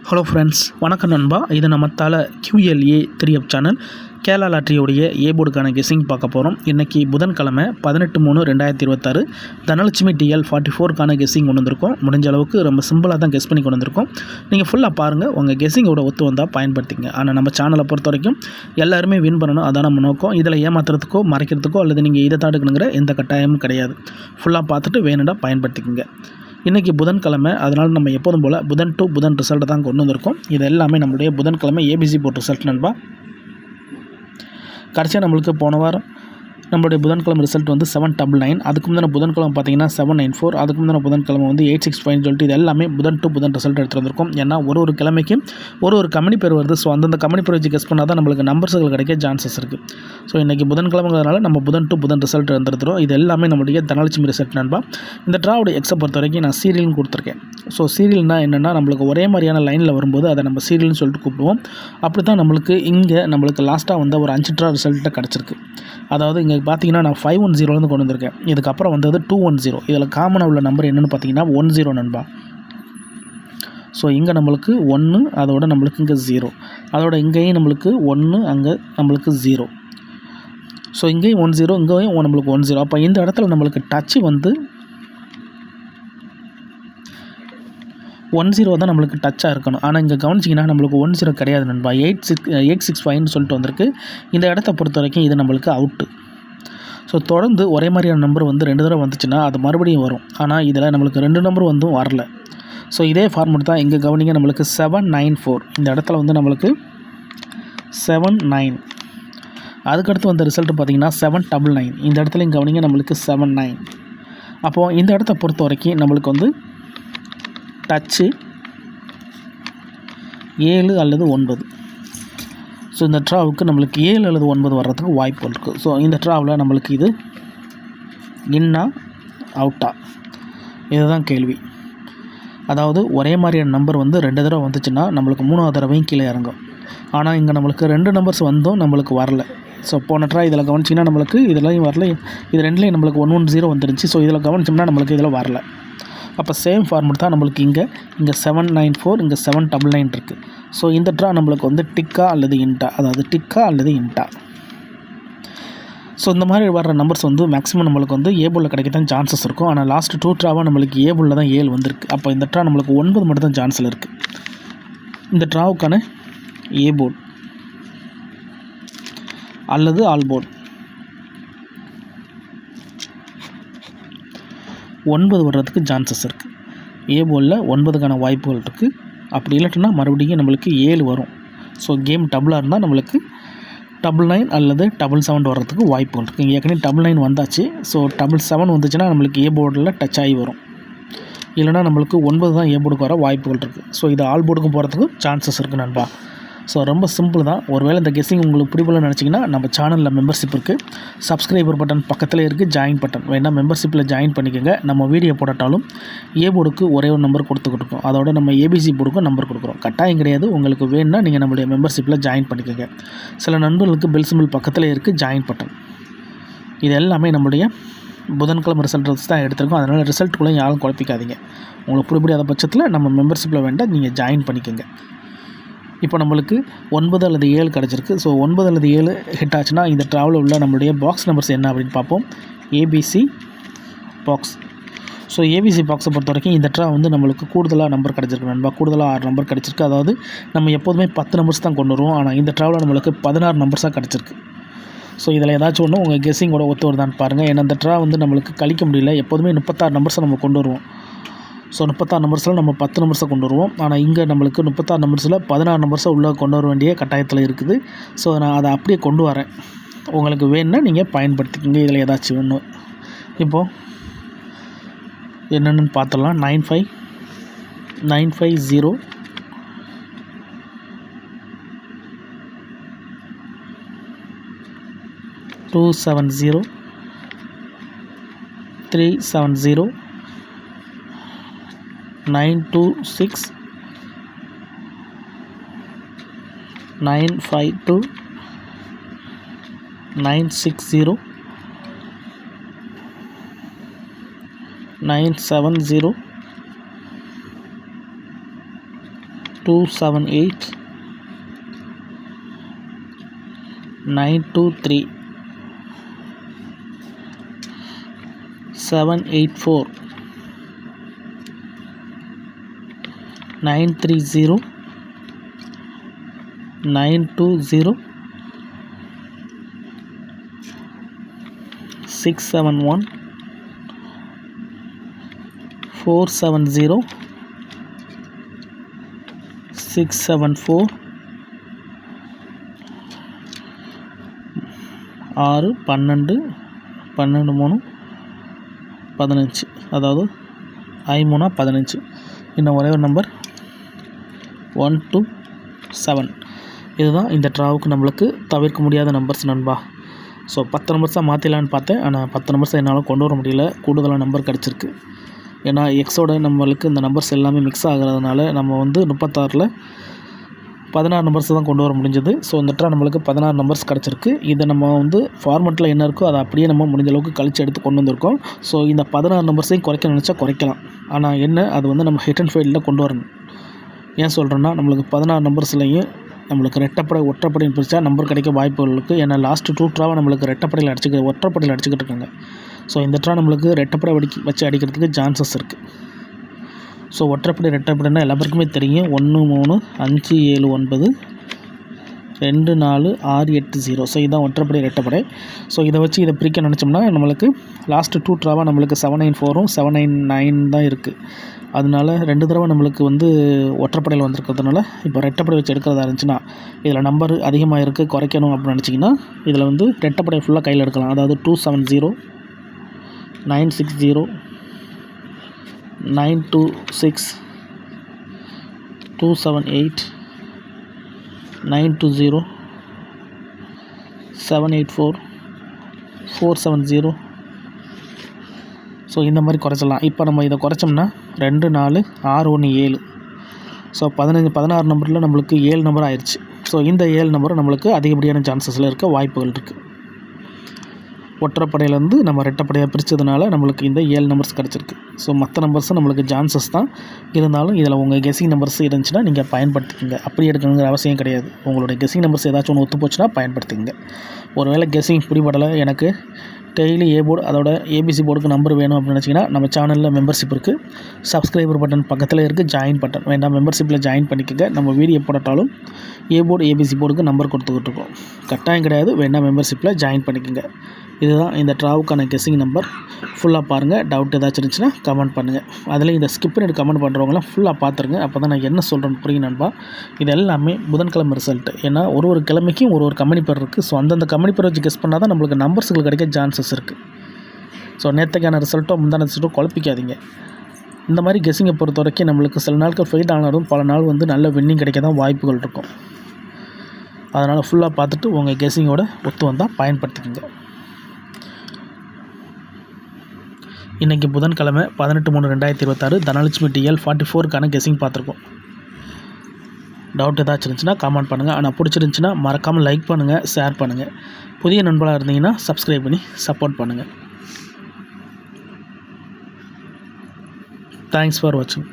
Hello friends, வணக்கம் நண்பா. இது நம்ம தலை QLA 3 சேனல் கேரளா லாட்டரியோடைய ஏ போர்டுக்கான கெஸ்ஸிங் பார்க்க போகிறோம். இன்றைக்கி புதன்கிழமை 18/3/2026 தனலட்சுமி TL 44க்கான கெஸ்ஸிங் கொண்டு வந்திருக்கோம். முடிஞ்ச அளவுக்கு ரொம்ப சிம்பிளாக தான் கெஸ் பண்ணி கொண்டு வந்திருக்கோம். நீங்கள் ஃபுல்லாக பாருங்கள், உங்கள் கெஸ்ஸிங்கோட ஒத்து வந்தால் பயன்படுத்திங்க. ஆனால் நம்ம சேனலை பொறுத்த வரைக்கும் எல்லாருமே வின் பண்ணணும், அதான் நம்ம நோக்கம். இதில் ஏமாத்துறதுக்கோ மறைக்கிறதுக்கோ அல்லது நீங்கள் இதை தாடுக்கணுங்கிற எந்த கட்டாயமும் கிடையாது. ஃபுல்லாக பார்த்துட்டு வேணும்னா பயன்படுத்திக்கங்க. இன்றைக்கி புதன்கிழமை, அதனால் நம்ம எப்போதும் போல் புதன் டு புதன் ரிசல்ட்டை தான் கொண்டு வந்திருக்கோம். இது எல்லாமே நம்மளுடைய புதன்கிழமை ABC போர்ட் ரிசல்ட் நண்பா. கடைசியாக நம்மளுக்கு போன வாரம் நம்மளுடைய புதன்கிழமை ரிசல்ட் வந்து 799. அதுக்கு முந்தின புதன்கிழமை பார்த்தீங்கன்னா 794. அதுக்கு முந்தின புதன்கிழமை வந்து 865 சொல்லிட்டு இது எல்லாமே புதன் டு புதன் ரிசல்ட் எடுத்துகிட்டு வந்திருக்கோம். ஏன்னா ஒரு கிழமைக்கும் ஒரு கம்பெனி பேர் வருது. ஸோ அந்தந்த கம்பெனி பேர் வச்சு கெஸ் பண்ணால் தான் நம்மளுக்கு நம்பர்ஸ்கள் கிடைக்க சான்சஸ் இருக்குது. ஸோ இன்றைக்கி புதன்கிழமைங்கிறதுனால நம்ம புதன் டு புதன் ரிசல்ட் எடுத்துருக்கிறோம். இது எல்லாமே நம்மளுடைய தனலட்சுமி ரிசல்ட் நண்பா. இந்த ட்ராவோட எக்ஸை பொறுத்த வரைக்கும் நான் சீரியல்னு கொடுத்துருக்கேன். ஸோ சீரியல்னால் என்னென்னா, நம்மளுக்கு ஒரே மாதிரியான லைனில் வரும்போது அதை நம்ம சீரியல்னு சொல்லிட்டு கூப்பிடுவோம். அப்படி தான் நம்மளுக்கு லாஸ்ட்டாக வந்த ஒரு 5 ட்ரா ரிசல்ட்டை கிடச்சிருக்கு. அதாவது இங்கே பார்த்தீங்கன்னா நான் 510 கொண்டு வந்திருக்கேன். இதுக்கப்புறம் வந்தது 210. இதில் காமனாக உள்ள நம்பர் என்னென்னு பார்த்தீங்கன்னா 10 நண்பா. ஸோ இங்கே நம்மளுக்கு 1, அதோட நம்மளுக்கு இங்கே 0, அதோட இங்கேயும் நம்மளுக்கு 1, அங்கே நம்மளுக்கு 0. ஸோ இங்கேயும் 10, இங்கேயும் நம்மளுக்கு 10. அப்போ இந்த இடத்துல நம்மளுக்கு டச்சு வந்து 10 தான் நம்மளுக்கு டச்சாக இருக்கணும். ஆனால் இங்கே கவனிச்சிங்கன்னா நம்மளுக்கு 10 கிடையாது நண்பா. 865 சொல்லிட்டு வந்திருக்கு. இந்த இடத்த பொறுத்த வரைக்கும் இது நம்மளுக்கு அவுட்டு. ஸோ தொடர்ந்து ஒரே மாதிரியான நம்பர் வந்து 2 தடவை வந்துச்சுன்னா அது மறுபடியும் வரும். ஆனால் இதில் நம்மளுக்கு 2 நம்பர் வந்தும் வரல. ஸோ இதே ஃபார்மெட் தான் இங்கே கவனிங்க. நம்மளுக்கு 794 இந்த இடத்துல வந்து நம்மளுக்கு 79. அதுக்கடுத்து வந்த ரிசல்ட்டு பார்த்தீங்கன்னா 799. இந்த இடத்துல இங்கே கவனிங்க, நம்மளுக்கு 79. அப்போது இந்த இடத்த பொறுத்த வரைக்கும் நம்மளுக்கு வந்து டச்சு 7 அல்லது 9. ஸோ இந்த ட்ராவுக்கு நம்மளுக்கு 7 அல்லது 9 வர்றதுக்கு வாய்ப்பு இருக்குது. ஸோ இந்த ட்ராவில் நம்மளுக்கு இது இன்னா அவுட்டா, இதுதான் கேள்வி. அதாவது ஒரே மாதிரியான நம்பர் வந்து 2 தடவை வந்துச்சுன்னா நம்மளுக்கு 3ஆவது தடவையும் கீழே இறங்கும். ஆனால் இங்கே நம்மளுக்கு 2 நம்பர்ஸ் வந்தும் நம்மளுக்கு வரல. ஸோ போன ட்ரா இதில் கவனிச்சிங்கன்னா நம்மளுக்கு இதுலையும் வரல, இது ரெண்டுலேயும் நம்மளுக்கு 110 வந்துருந்துச்சு. ஸோ இதில் கவனிச்சோம்னா நம்மளுக்கு இதில் வரல. அப்போ சேம் ஃபார்மெட் தான் நம்மளுக்கு இங்கே 794, இங்கே 799 இருக்குது. ஸோ இந்த ட்ரா நம்மளுக்கு வந்து டிக்கா அல்லது இன்ட்டா, அதாவது டிக்கா அல்லது இன்ட்டா. ஸோ இந்த மாதிரி வர்ற நம்பர்ஸ் வந்து மேக்ஸிமம் நம்மளுக்கு வந்து ஏ போர்டில் கிடைக்க தான் சான்சஸ் இருக்கும். ஆனால் லாஸ்ட் 2 ட்ராவாக நம்மளுக்கு ஏ போர்டில் தான் 7 வந்திருக்கு. அப்போ இந்த ட்ரா நம்மளுக்கு 9 மட்டும் தான் சான்ஸில் இருக்குது. இந்த ட்ராவுக்கான ஏ போர்டு அல்லது ஆல் போர்டு 9 வர்றதுக்கு சான்சஸ் இருக்குது. ஏ போர்டில் 9க்கான வாய்ப்புகள் இருக்குது. அப்படி இல்லைன்னா மறுபடியும் நம்மளுக்கு 7 வரும். ஸோ கேம் டபுளாக இருந்தால் நம்மளுக்கு 99 அல்லது 77 வர்றதுக்கு வாய்ப்புகள் இருக்குது. ஏற்கனவே 99 வந்தாச்சு. ஸோ 77 வந்துச்சுன்னா நம்மளுக்கு ஏ போர்டில் டச் ஆகி வரும். இல்லைனா நம்மளுக்கு 9 தான் ஏ போர்டுக்கு வர வாய்ப்புகள் இருக்குது. ஸோ இது ஆல் போர்டுக்கும் போகிறதுக்கு சான்சஸ் இருக்குது நண்பா. ஸோ ரொம்ப சிம்பிள் தான். ஒருவேளை இந்த கெஸ்ஸிங் உங்களுக்கு பிடிக்கலன்னு நினச்சிங்கன்னா நம்ம சேனலில் மெம்பர்ஷிப் இருக்குது. சப்ஸ்கிரைபர் பட்டன் பக்கத்தில் இருக்குது, ஜாயின் பட்டன் வேணால் மெம்பர்ஷிப்பில் ஜாயின் பண்ணிக்கோங்க. நம்ம வீடியோ போட்டாலும் ஏ போர்டுக்கு ஒரே ஒரு நம்பர் கொடுத்துக்கிட்டு இருக்கோம். அதோட நம்ம ABC போர்டுக்கும் நம்பர் கொடுக்குறோம். கட்டாயம் கிடையாது. உங்களுக்கு வேணும்னா நீங்கள் நம்மளுடைய மெம்பர்ஷிப்பில் ஜாயின் பண்ணிக்கோங்க. சில நண்பர்களுக்கு பெல் சிம்பிள் பக்கத்தில் இருக்குது, ஜாயின் பட்டன். இது எல்லாமே நம்மளுடைய புதன்கிழமை ரிசல்ட் தான் எடுத்திருக்கோம். அதனால் ரிசல்ட்டுக்குள்ளே யாரும் குழப்பிக்காதீங்க. உங்களுக்கு பிடிக்காத பட்சத்தில் நம்ம மெம்பர்ஷிப்பில் வேண்டாம், நீங்கள் ஜாயின் பண்ணிக்கோங்க. இப்போ நம்மளுக்கு 9 அல்லது 7 கிடச்சிருக்கு. ஸோ 9 அல்லது 7 ஹிட் ஆச்சுன்னா இந்த ட்ராவலில் உள்ள நம்மளுடைய பாக்ஸ் நம்பர்ஸ் என்ன அப்படின்னு பார்ப்போம். ABC box. ஸோ ABC பாக்ஸை பொறுத்த வரைக்கும் இந்த ட்ரா வந்து நம்மளுக்கு கூடுதலாக நம்பர் கிடச்சிருக்கு நண்பா. கூடுதலாக 6 நம்பர் கிடச்சிருக்கு. அதாவது நம்ம எப்போதுமே 10 நம்பர்ஸ் தான் கொண்டு வருவோம். ஆனால் இந்த ட்ராவில் நம்மளுக்கு 16 நம்பர்ஸாக கிடச்சிருக்கு. ஸோ இதில் ஏதாச்சும் ஒன்று உங்கள் கெஸ்ஸிங்கோட ஒத்து வருதான்னு பாருங்கள். ஏன்னா இந்த ட்ரா வந்து நம்மளுக்கு கழிக்க முடியல. எப்போதுமே 36 நம்பர்ஸை நம்ம கொண்டு வருவோம். ஸோ 36 நம்பர்ஸில் நம்ம 10 நம்பர்ஸை கொண்டு வருவோம். ஆனால் இங்கே நம்மளுக்கு 36 நம்பர்ஸில் 16 நம்பர்ஸை உள்ளே கொண்டு வர வேண்டிய கட்டாயத்தில் இருக்குது. ஸோ நான் அதை அப்படியே கொண்டு வரேன். உங்களுக்கு வேணும்னா நீங்கள் பயன்படுத்திக்கோங்க. இதில் ஏதாச்சும் ஒன்று இப்போது என்னென்னு பார்த்துடலாம். 950 270 370 926 952 960 970 278 923 784 930 920 671 470 674 6 12 12 3 15 அதாவது 5 3 15. இன்னும் ஒரே ஒரு நம்பர் 127. இதுதான் இந்த ட்ராவுக்கு நம்மளுக்கு தவிர்க்க முடியாத நம்பர்ஸ் நண்பா. ஸோ 10 நம்பர்ஸாக மாற்றிடலான்னு பார்த்தேன், ஆனால் 10 நம்பர்ஸை என்னால் கொண்டு வர முடியல. கூடுதலாக நம்பர் கிடச்சிருக்கு. ஏன்னா எக்ஸோட நம்மளுக்கு இந்த நம்பர்ஸ் எல்லாமே மிக்ஸ் ஆகிறதுனால நம்ம வந்து 36ல் 16 நம்பர்ஸ் தான் கொண்டு வர முடிஞ்சது. ஸோ இந்த ட்ரா நம்மளுக்கு 16 நம்பர்ஸ் கிடச்சிருக்கு. இதை நம்ம வந்து ஃபார்மெட்டில் என்ன இருக்கோ அதை அப்படியே நம்ம முடிஞ்ச அளவுக்கு கழிச்சு எடுத்து கொண்டு வந்திருக்கோம். ஸோ இந்த 16 நம்பர்ஸையும் குறைக்க நினச்சா குறைக்கலாம். ஆனால் என்ன, அது வந்து நம்ம ஹிட் அண்ட் ஃபெயிலில் கொண்டு வரணும். ஏன் சொல்கிறேன்னா, நம்மளுக்கு 16 நம்பர்ஸ்லையும் நம்மளுக்கு ரெட்டப்படை ஒற்றைப்படைன்னு பிரித்தா நம்பர் கிடைக்க வாய்ப்புகள் இருக்குது. ஏன்னா லாஸ்ட்டு 2 ட்ராவை நம்மளுக்கு ரெட்டப்படையில் ஒற்றைப்படையில் அடிச்சுக்கிட்டு இருக்காங்க. ஸோ இந்த ட்ரா நம்மளுக்கு ரெட்டப்படை வச்சு அடிக்கிறதுக்கு சான்சஸ் இருக்குது. ஸோ ஒற்றைப்படை ரெட்டப்படைன்னா எல்லா பேருக்குமே தெரியும். 1 3 5 7 9 2 4 6 8 0. ஸோ இதுதான் ஒற்றைப்படை ரெட்டப்படை. ஸோ இதை வச்சு இதை பிரிக்க நினச்சோம்னா நம்மளுக்கு லாஸ்ட்டு 2 ட்ராவாக நம்மளுக்கு 794 799 தான் இருக்குது. அதனால 2 தடவை நம்மளுக்கு வந்து ஒற்றைப்படையில் வந்திருக்கிறதுனால இப்போ ரெட்டப்படை வச்சு எடுக்கிறதா இருந்துச்சுன்னா இதில் நம்பர் அதிகமாக இருக்குது, குறைக்கணும் அப்படின்னு நினச்சிங்கன்னா இதில் வந்து ரெட்டப்படை ஃபுல்லாக கையில் எடுக்கலாம். அதாவது 270 960 926 278 920 784 470. ஸோ இந்த மாதிரி குறைச்சிடலாம். இப்போ நம்ம இதை குறைச்சோம்னா 2 4 6 1 7. ஸோ 16 நம்பரில் நம்மளுக்கு 7 நம்பர் ஆயிடுச்சு. ஸோ இந்த 7 நம்பரும் நம்மளுக்கு அதிகப்படியான சான்சஸில் இருக்க வாய்ப்புகள் இருக்குது. ஒற்றைப்படையிலேருந்து நம்ம ரெட்டப்படையாக பிரித்ததுனால நம்மளுக்கு இந்த 7 நம்பர்ஸ் கிடச்சிருக்கு. ஸோ மற்ற நம்பர்ஸும் நம்மளுக்கு சான்சஸ் தான். இருந்தாலும் இதில் உங்கள் கெஸ்ஸிங் நம்பர்ஸ் இருந்துச்சுன்னா நீங்கள் பயன்படுத்திக்கோங்க. அப்படி எடுக்கணுங்கிற அவசியம் கிடையாது. உங்களுடைய கெஸ்ஸிங் நம்பர்ஸ் ஏதாச்சும் ஒன்று ஒத்து போச்சுன்னா பயன்படுத்திக்கங்க. ஒருவேளை கெஸ்ஸிங் பிடிபடலை, எனக்கு டெய்லி போர்டு அதோட ஏபிசி போர்டுக்கு நம்பர் வேணும் அப்படின்னு நினச்சிங்கன்னா நம்ம சேனலில் மெம்பர்ஷிப் இருக்குது. சப்ஸ்கிரைபர் பட்டன் பக்கத்தில் இருக்குது, ஜாயின் பட்டன் வேண்டாம், மெம்பர்ஷிப்பில் ஜாயின் பண்ணிக்கோங்க. நம்ம வீடியோ போட்டாலும் போர்டு ஏபிசி போர்டுக்கு நம்பர் கொடுத்துக்கிட்டு இருக்கோம். கட்டாயம் கிடையாது, வேண்டாம் மெம்பர்ஷிப்பில் ஜாயின் பண்ணிக்கோங்க. இதுதான் இந்த ட்ராவுக்கான கெஸ்ஸிங் நம்பர். ஃபுல்லாக பாருங்கள். டவுட் ஏதாச்சும் இருந்துச்சுன்னா கமெண்ட் பண்ணுங்கள். அதில் இந்த ஸ்கிப் பண்ணிட்டு கமெண்ட் பண்ணுறவங்களாம் ஃபுல்லாக பார்த்துருங்க. அப்போ தான் நான் என்ன சொல்கிறேன்னு புரியும் நண்பா. இது எல்லாமே புதன்கிழமை ரிசல்ட்டு. ஏன்னா ஒரு கிழமைக்கும் ஒரு கம்பெனி பேர் இருக்குது. ஸோ அந்தந்த கம்பெனி பேர் வச்சு கெஸ் பண்ணால் தான் நம்மளுக்கு நம்பர்ஸுகள் கிடைக்க சான்சஸ் இருக்குது. ஸோ நேற்றுக்கான ரிசல்ட்டோ முந்தான ரிசல்ட்டோ குழப்பிக்காதீங்க. இந்த மாதிரி கெஸ்ஸிங்கை பொறுத்த வரைக்கும் நம்மளுக்கு சில நாட்கள் ஃபெயில் ஆனாலும் பல நாள் வந்து நல்ல வின்னிங் கிடைக்க தான் வாய்ப்புகள் இருக்கும். அதனால் ஃபுல்லாக பார்த்துட்டு உங்கள் கெஸ்ஸிங்கோட ஒத்து வந்தால் பயன்படுத்திக்கோங்க. இன்றைக்கி புதன்கிழமை 18/3/2026 தனலட்சுமி டிஎல் 44க்கான கெஸ்ஸிங் பார்த்துருக்கோம். டவுட் ஏதாச்சும் இருந்துச்சுன்னா கமெண்ட் பண்ணுங்கள். ஆனால் பிடிச்சிருந்துச்சின்னா மறக்காமல் லைக் பண்ணுங்கள், ஷேர் பண்ணுங்கள். புதிய நண்பர்களாக இருந்தீங்கன்னா சப்ஸ்கிரைப் பண்ணி சப்போர்ட் பண்ணுங்கள். தேங்க்ஸ் ஃபார் வாட்சிங்.